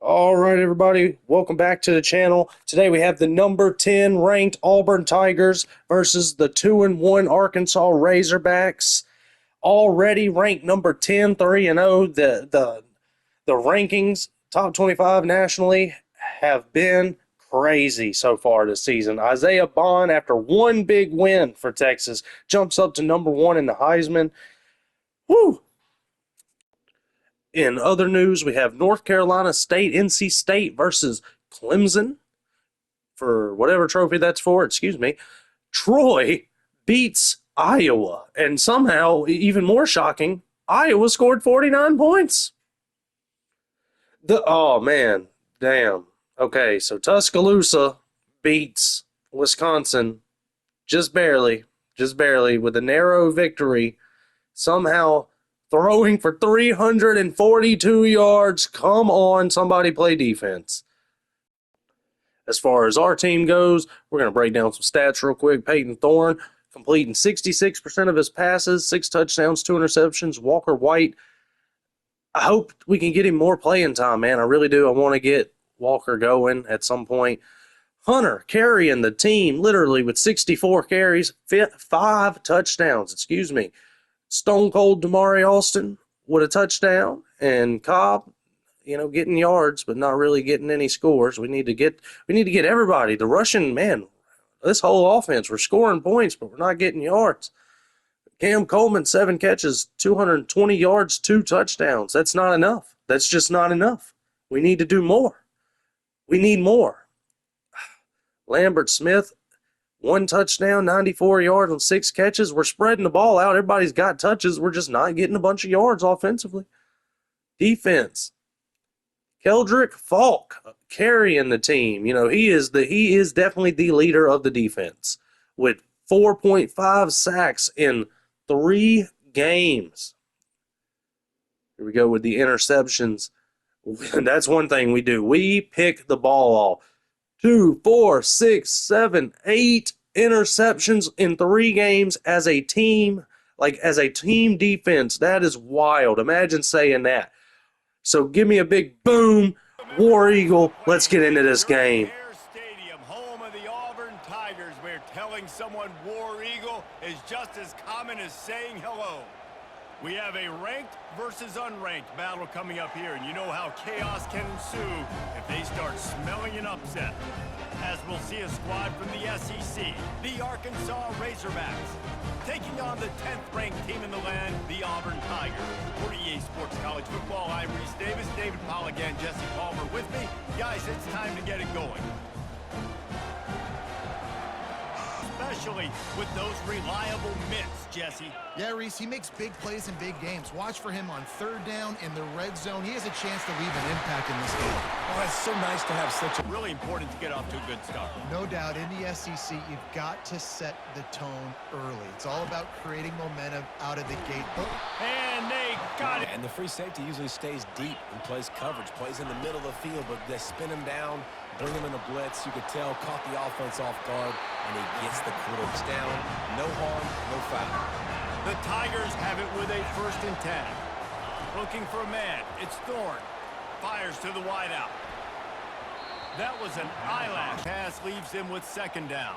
All right, everybody, welcome back to the channel. Today we have the number 10 ranked Auburn Tigers versus the 2-1 Arkansas Razorbacks. Already ranked number 10, 3-0. The rankings, top 25 nationally, have been crazy so far this season. Isaiah Bond, after one big win for Texas, jumps up to number 1 in the Heisman. Woo! In other news, we have North Carolina State, NC State versus Clemson for whatever trophy that's for, excuse me. Troy beats Iowa, and somehow, even more shocking, Iowa scored 49 points. Oh, man, damn. Okay, so Tuscaloosa beats Wisconsin just barely with a narrow victory. Somehow throwing for 342 yards. Come on, somebody play defense. As far as our team goes, we're going to break down some stats real quick. Peyton Thorne completing 66% of his passes, 6 touchdowns, 2 interceptions. Walker White, I hope we can get him more playing time, man. I really do. I want to get Walker going at some point. Hunter carrying the team literally with 64 carries, 5 touchdowns, Stone Cold Damari Alston with a touchdown, and Cobb, getting yards but not really getting any scores. We need to get everybody. The Russian, man, this whole offense, we're scoring points, but we're not getting yards. Cam Coleman, 7 catches, 220 yards, 2 touchdowns. That's not enough. That's just not enough. We need to do more. We need more. Lambert Smith, 1 touchdown, 94 yards on 6 catches. We're spreading the ball out. Everybody's got touches. We're just not getting a bunch of yards offensively. Defense. Keldrick Falk carrying the team. He is definitely the leader of the defense with 4.5 sacks in 3 games. Here we go with the interceptions. That's one thing we do. We pick the ball off. 2, 4, 6, 7, 8 interceptions in 3 games as a team, as a team defense. That is wild. Imagine saying that. So give me a big boom, War Eagle. Let's get into this game. Stadium, home of the Auburn Tigers, where telling someone War Eagle is just as common as saying hello. We have a ranked versus unranked battle coming up here, and you know how chaos can ensue if they start smelling an upset. As we'll see a squad from the SEC, the Arkansas Razorbacks, taking on the 10th ranked team in the land, the Auburn Tigers. For EA Sports College Football, I'm Reese Davis, David Polligan, Jesse Palmer with me. Guys, it's time to get it going. Especially with those reliable mitts, Jesse. Yeah, Reese, he makes big plays in big games. Watch for him on 3rd down in the red zone. He has a chance to leave an impact in this game. Oh, it's so nice to have such a really important to get off to a good start. No doubt, in the SEC, you've got to set the tone early. It's all about creating momentum out of the gate. And they got it. And the free safety usually stays deep and plays coverage, plays in the middle of the field, but they spin him down, bring him in a blitz. You could tell, caught the offense off guard, and he gets the quarterbacks down. No harm, no foul. The Tigers have it with a 1st and 10. Looking for a man. It's Thorne. Fires to the wideout. That was an eyelash pass, leaves him with 2nd down.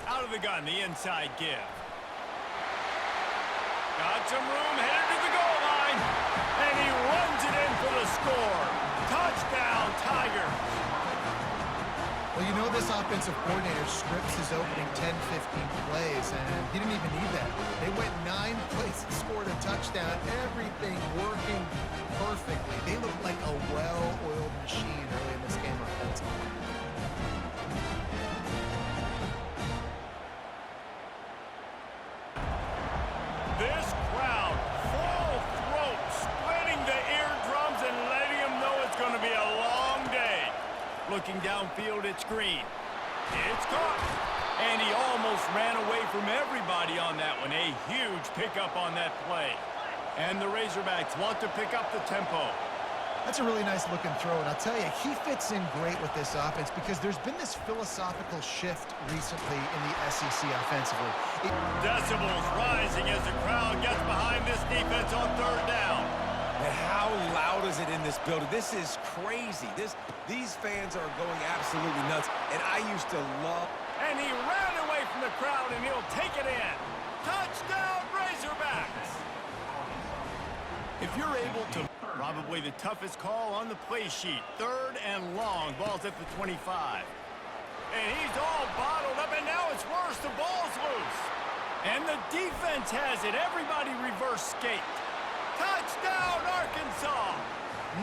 Out of the gun, the inside give. Got some room, headed to the goal line. And he runs it in for the score. Touchdown, Tigers. Well, you know this offensive coordinator scripts his opening 10, 15 plays, and he didn't even need that. They went 9 plays and scored a touchdown. Everything working perfectly. They looked like a well-oiled machine early in this game offensively. This crowd, full throat, splitting the eardrums and letting them know it's going to be a long day. Looking downfield, it's Green. It's caught. And he almost ran away from everybody on that one. A huge pickup on that play. And the Razorbacks want to pick up the tempo. That's a really nice looking throw, and I'll tell you, he fits in great with this offense because there's been this philosophical shift recently in the SEC offensively. Decibels rising as the crowd gets behind this defense on 3rd down. And how loud is it in this building. This is crazy. These fans are going absolutely nuts, and I used to love... And he ran away from the crowd, and he'll take it in. Touchdown, Razorbacks! If you're able to... Probably the toughest call on the play sheet. 3rd and long. Ball's at the 25. And he's all bottled up, and now it's worse. The ball's loose. And the defense has it. Everybody reverse skate. Touchdown, Arkansas!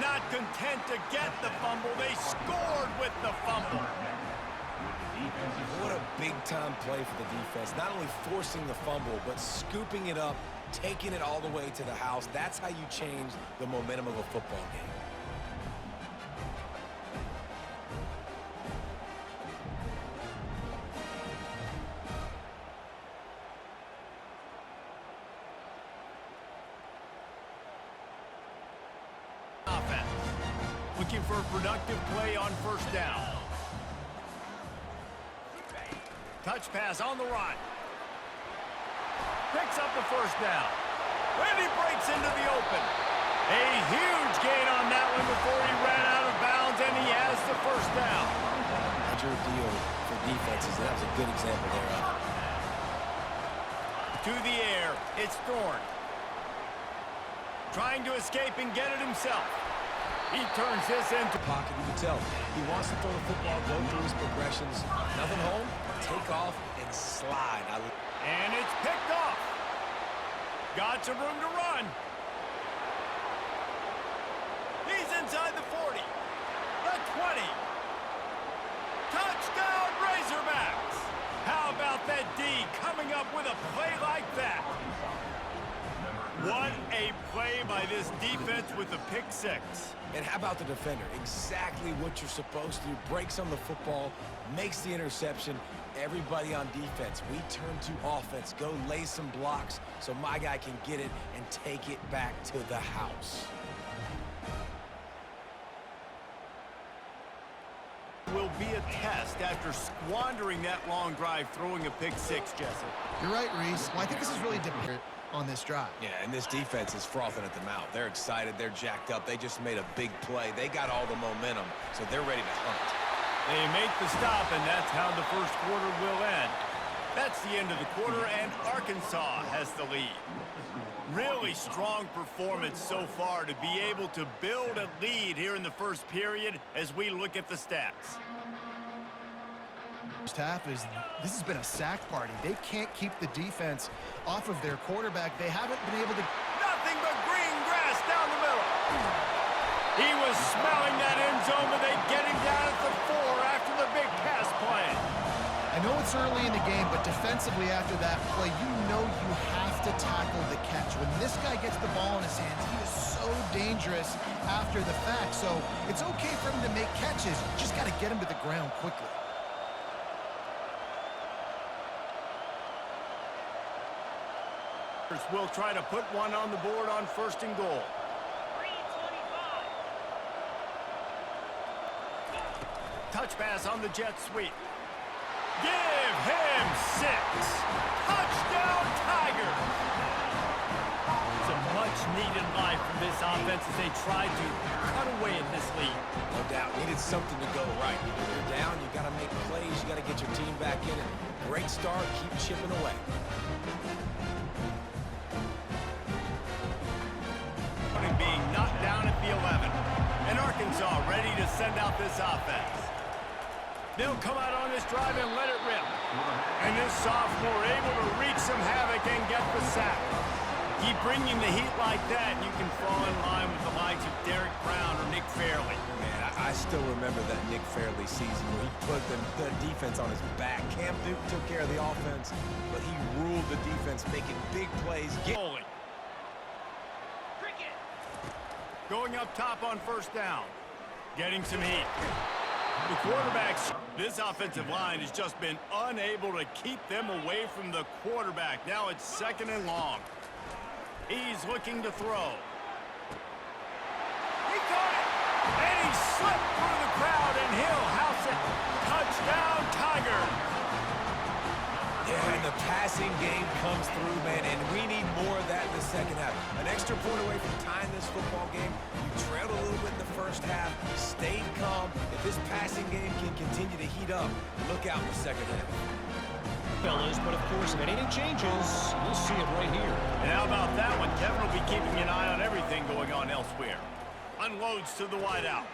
Not content to get the fumble, they scored with the fumble. What a big-time play for the defense. Not only forcing the fumble, but scooping it up, taking it all the way to the house. That's how you change the momentum of a football game. Offense. Looking for a productive play on 1st down. Touch pass on the run. Picks up the 1st down. And he breaks into the open. A huge gain on that one before he ran out of bounds, and he has the 1st down. Major deal for defenses, and that was a good example there of it. To the air, it's Thorne. Trying to escape and get it himself. He turns this into Pocket, you can tell. He wants to throw the football, go through his progressions. Nothing home, take off, and slide. And it's picked off. Got some room to run. He's inside the 40. The 20. Touchdown, Razorbacks. How about that D coming up with a play like that? What a play by this defense with the pick 6. And how about the defender? Exactly what you're supposed to do. Breaks on the football, makes the interception. Everybody on defense, we turn to offense. Go lay some blocks so my guy can get it and take it back to the house. Will be a test after squandering that long drive throwing a pick 6, Jesse. You're right, Reese. Well, I think this is really dependent on this drive. Yeah, and this defense is frothing at the mouth. They're excited. They're jacked up. They just made a big play. They got all the momentum, so they're ready to hunt. They make the stop, and that's how the 1st quarter will end. That's the end of the quarter, and Arkansas has the lead. Really strong performance so far to be able to build a lead here in the 1st period as we look at the stats. First half this has been a sack party. They can't keep the defense off of their quarterback. They haven't been able to... Nothing but green grass down the middle. He was smelling that end zone, but they get him down at the 4 after the big pass play. I know it's early in the game, but defensively after that play, you know you have to tackle the catch. When this guy gets the ball in his hands, he is so dangerous after the fact. So it's okay for him to make catches. You just got to get him to the ground quickly. Will try to put one on the board on 1st and goal. Touch pass on the jet sweep. Give him 6. Touchdown, Tigers. It's a much-needed life from this offense as they try to cut away at this lead. No doubt, needed something to go right. When you're down, you got to make plays. You got to get your team back in it. Great start, keep chipping away. Being knocked down at the 11. And Arkansas ready to send out this offense. They'll come out on this drive and let it rip. And this sophomore able to wreak some havoc and get the sack. Keep bringing the heat like that, and you can fall in line with the likes of Derek Brown or Nick Fairley. Man, I still remember that Nick Fairley season where he put the defense on his back. Cam Duke took care of the offense, but he ruled the defense, making big plays. Going up top on 1st down. Getting some heat. The quarterbacks, this offensive line has just been unable to keep them away from the quarterback. Now it's 2nd and long. He's looking to throw. He caught it. And he slipped through the crowd, and he'll house it. Touchdown, Tigers. Yeah, and the passing game comes through, man, and we need more of that in the 2nd half. An extra point away from tying this football game. You trailed a little bit in the first half, stayed calm. If this passing game can continue to heat up, look out in the second half. Fellas, but of course, if anything changes, you'll see it right here. And how about that one? Kevin will be keeping an eye on everything going on elsewhere. Unloads to the wideout.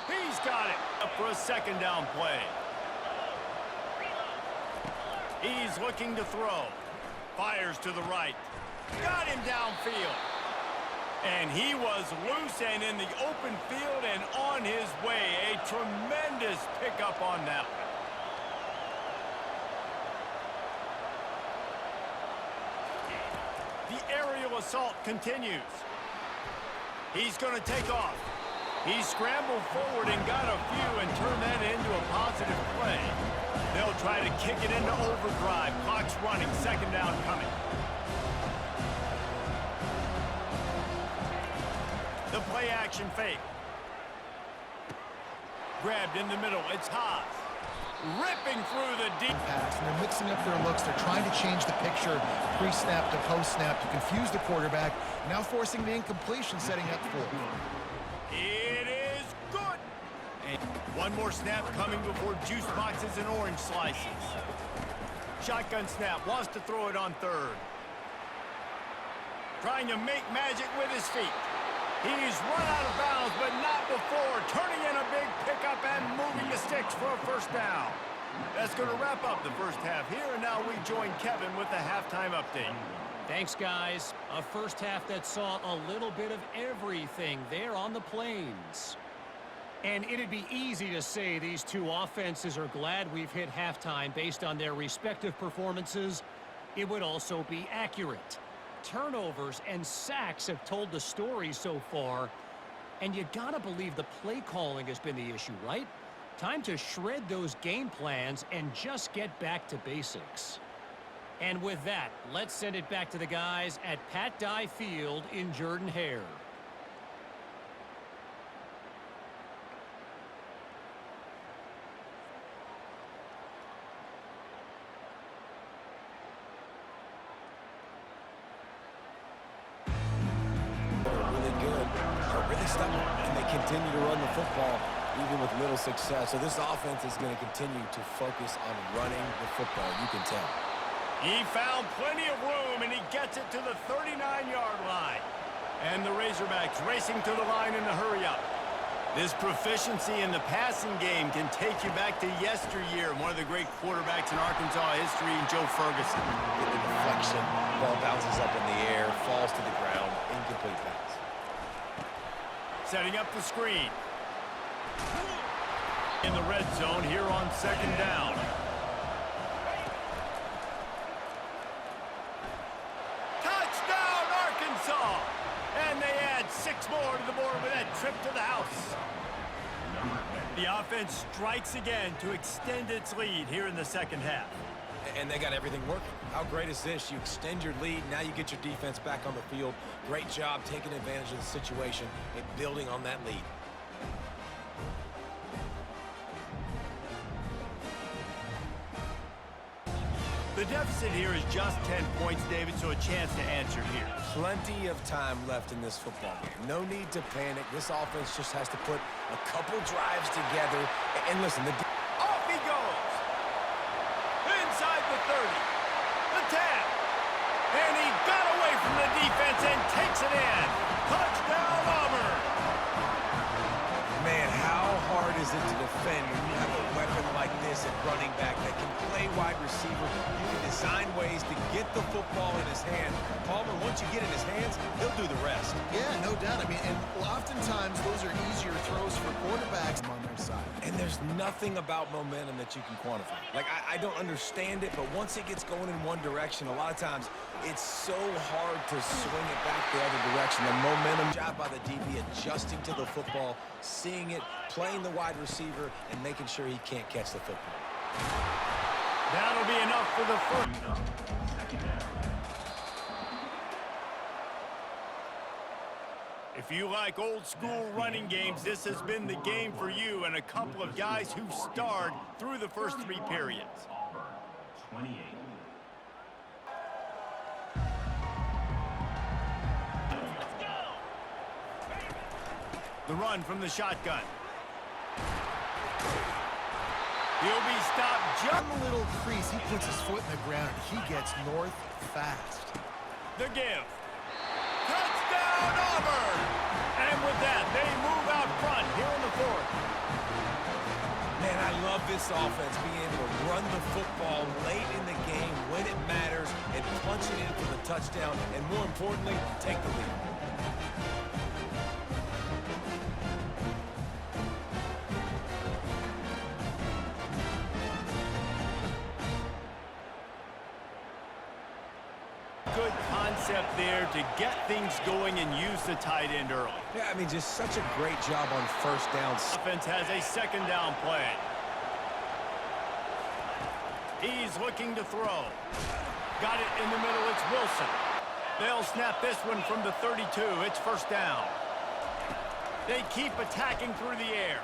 He's got it up for a second down play. He's looking to throw. Fires to the right. Got him downfield. And he was loose and in the open field and on his way. A tremendous pickup on that one. The aerial assault continues. He's going to take off. He scrambled forward and got a few and turned that into a positive play. They'll try to kick it into overdrive. Clock's running. Second down coming. The play action fake. Grabbed in the middle. It's Haas. Ripping through the deep pass, and they're mixing up their looks. They're trying to change the picture pre-snap to post-snap to confuse the quarterback, now forcing the incompletion, setting up for it. It is good. And one more snap coming before juice boxes and orange slices. Shotgun snap, wants to throw it on third. Trying to make magic with his feet. He's run out of bounds, but not before. Turning in a big pickup and moving the sticks for a first down. That's going to wrap up the first half here, and now we join Kevin with the halftime update. Thanks, guys. A first half that saw a little bit of everything there on the plains. And it'd be easy to say these two offenses are glad we've hit halftime based on their respective performances. It would also be accurate. Turnovers and sacks have told the story so far, and you gotta believe the play calling has been the issue, right? Time to shred those game plans and just get back to basics. And with that, let's send it back to the guys at Pat Dye Field in Jordan-Hare. And they continue to run the football even with little success. So this offense is going to continue to focus on running the football, you can tell. He found plenty of room, and he gets it to the 39-yard line. And the Razorbacks racing to the line in a hurry-up. This proficiency in the passing game can take you back to yesteryear. One of the great quarterbacks in Arkansas history, Joe Ferguson. With the deflection, ball bounces up in the air, falls to the ground, incomplete pass. Setting up the screen. In the red zone here on second down. Touchdown, Arkansas! And they add 6 more to the board with that trip to the house. The offense strikes again to extend its lead here in the second half. And they got everything working. How great is this? You extend your lead, now you get your defense back on the field. Great job taking advantage of the situation and building on that lead. The deficit here is just 10 points, David, so a chance to answer here. Plenty of time left in this football game. No need to panic. This offense just has to put a couple drives together. And listen, off he goes! Inside the 30, the 10, and he got away from the defense and takes it in. Touchdown, Auburn! Man, how hard is it to defend when you have a weapon like this at running back that can play wide receiver? You can design ways to get the football in his hand. Palmer, once you get in his hands, he'll do the rest. Yeah, no doubt. I mean, and oftentimes those are easier throws for quarterbacks on their side. And there's nothing about momentum that you can quantify. Like, I don't understand it, but once it gets going in one direction, a lot of times it's so hard to swing it back the other direction. The momentum job by the DB adjusting to the football, seeing it, playing the wide receiver, and making sure he can't catch the football. That'll be enough for the first. If you like old school running games, this has been the game for you and a couple of guys who starred through the first 3 periods. 28. The run from the shotgun. He'll be stopped just On the little crease, he puts his foot in the ground. He gets north fast. the give. Touchdown, Auburn! And with that, they move out front here in the fourth. Man, I love this offense, being able to run the football late in the game when it matters and punch it in for the touchdown, and more importantly, take the lead. Good concept there to get things going and use the tight end early. Yeah, I mean, just such a great job on first down. Offense has a second down play. He's looking to throw. Got it in the middle. It's Wilson. They'll snap this one from the 32. It's first down. They keep attacking through the air.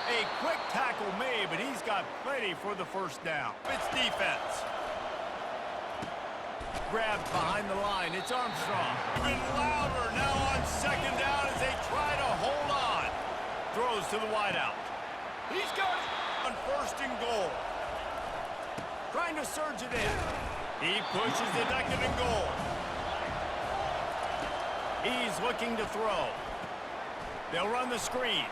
A quick tackle made, but he's got plenty for the first down. It's defense. Grabbed behind the line. It's Armstrong. And louder now on second down as they try to hold on. Throws to the wideout. He's got it on first and goal. Trying to surge it in. He pushes it back in goal. He's looking to throw. They'll run the screen.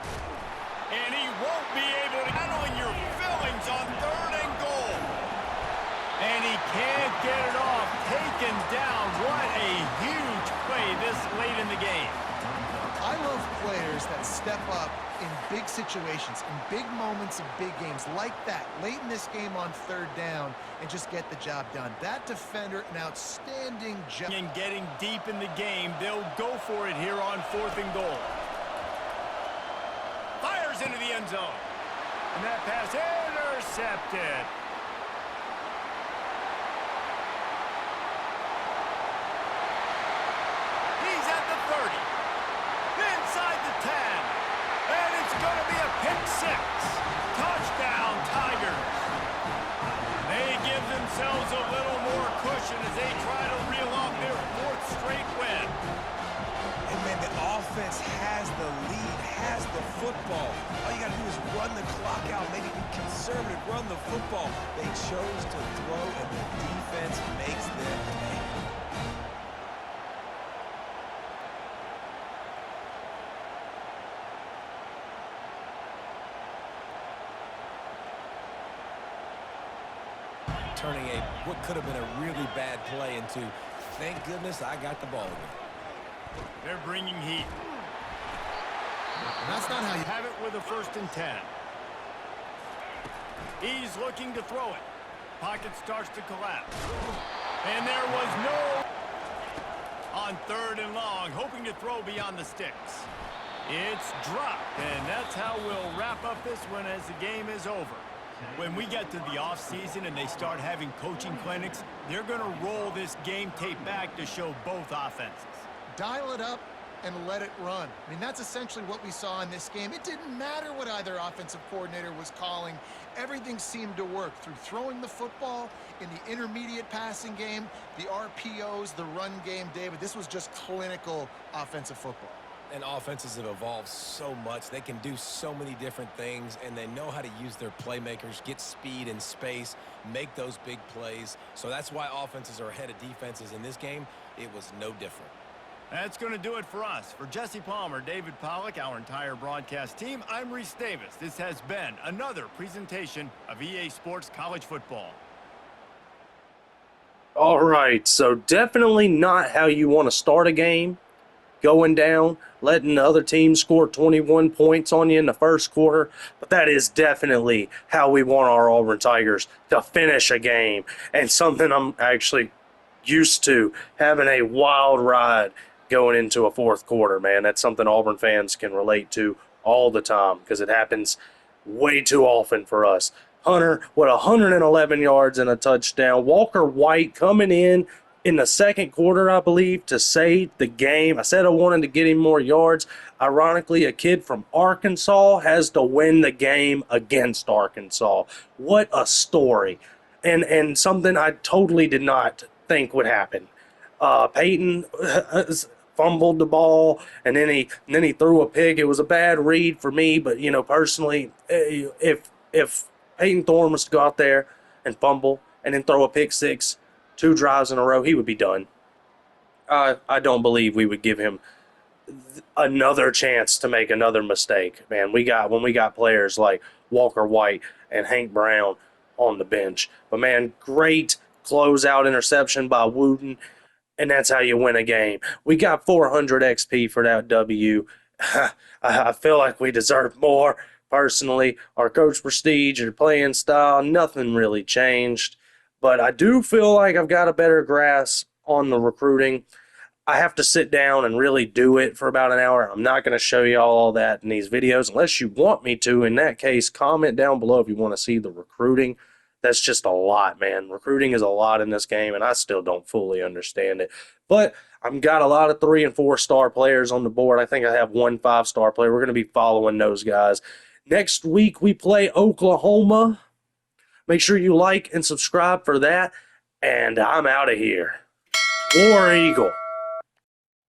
And he won't be able to handle your fillings on third and goal. And he can't get it off. Taken down. What a huge play this late in the game. I love players that step up in big situations, in big moments of big games like that, late in this game on third down, and just get the job done. That defender, an outstanding job. And getting deep in the game, they'll go for it here on fourth and goal. Fires into the end zone. And that pass intercepted. He's at the 30. Inside the 10. And it's going to be a pick six. Touchdown, Tigers. They give themselves a little more cushion as they try to reel off their fourth straight win. And man, the offense has the lead, has the football. All you got to do is run the clock out, maybe be conservative, run the football. They chose to throw, and the defense makes them pay. Turning what could have been a really bad play into, thank goodness I got the ball again. They're bringing heat. And that's not how you Have it with a first and 10. He's looking to throw it. Pocket starts to collapse. And there was no on third and long, hoping to throw beyond the sticks. It's dropped, and that's how we'll wrap up this one as the game is over. When we get to the offseason and they start having coaching clinics, they're going to roll this game tape back to show both offenses. dial it up and let it run. I mean, that's essentially what we saw in this game. It didn't matter what either offensive coordinator was calling. Everything seemed to work through throwing the football in the intermediate passing game, the RPOs, the run game. David, this was just clinical offensive football. And offenses have evolved so much. They can do so many different things, and they know how to use their playmakers, get speed and space, make those big plays. So that's why offenses are ahead of defenses. In this game, it was no different. That's going to do it for us. For Jesse Palmer, David Pollack, our entire broadcast team, I'm Reese Davis. This has been another presentation of EA Sports College Football. All right, so definitely not how you want to start a game. Going down, letting the other team score 21 points on you in the first quarter. But that is definitely how we want our Auburn Tigers to finish a game. And something I'm actually used to, having a wild ride going into a fourth quarter, man. That's something Auburn fans can relate to all the time because it happens way too often for us. Hunter with 111 yards and a touchdown. Walker White coming in the second quarter, I believe, to save the game. I said I wanted to get him more yards. Ironically, a kid from Arkansas has to win the game against Arkansas. What a story. And something I totally did not think would happen. Peyton, fumbled the ball, and then he threw a pick. It was a bad read for me, but personally, if Peyton Thorne was to go out there and fumble and then throw a pick six 2 drives in a row, he would be done. I don't believe we would give him another chance to make another mistake. Man, when we got players like Walker White and Hank Brown on the bench. But man, great closeout interception by Wooten, and that's how you win a game. We got 400 XP for that W. I feel like we deserve more. Personally, our coach prestige or playing style, nothing really changed. But I do feel like I've got a better grasp on the recruiting. I have to sit down and really do it for about an hour. I'm not going to show you all that in these videos unless you want me to. In that case, comment down below if you want to see the recruiting. That's just a lot, man. Recruiting is a lot in this game, and I still don't fully understand it. But I've got a lot of 3- and 4-star players on the board. I think I have 1 5-star player. We're going to be following those guys. Next week, we play Oklahoma. Make sure you like and subscribe for that. And I'm out of here. War Eagle.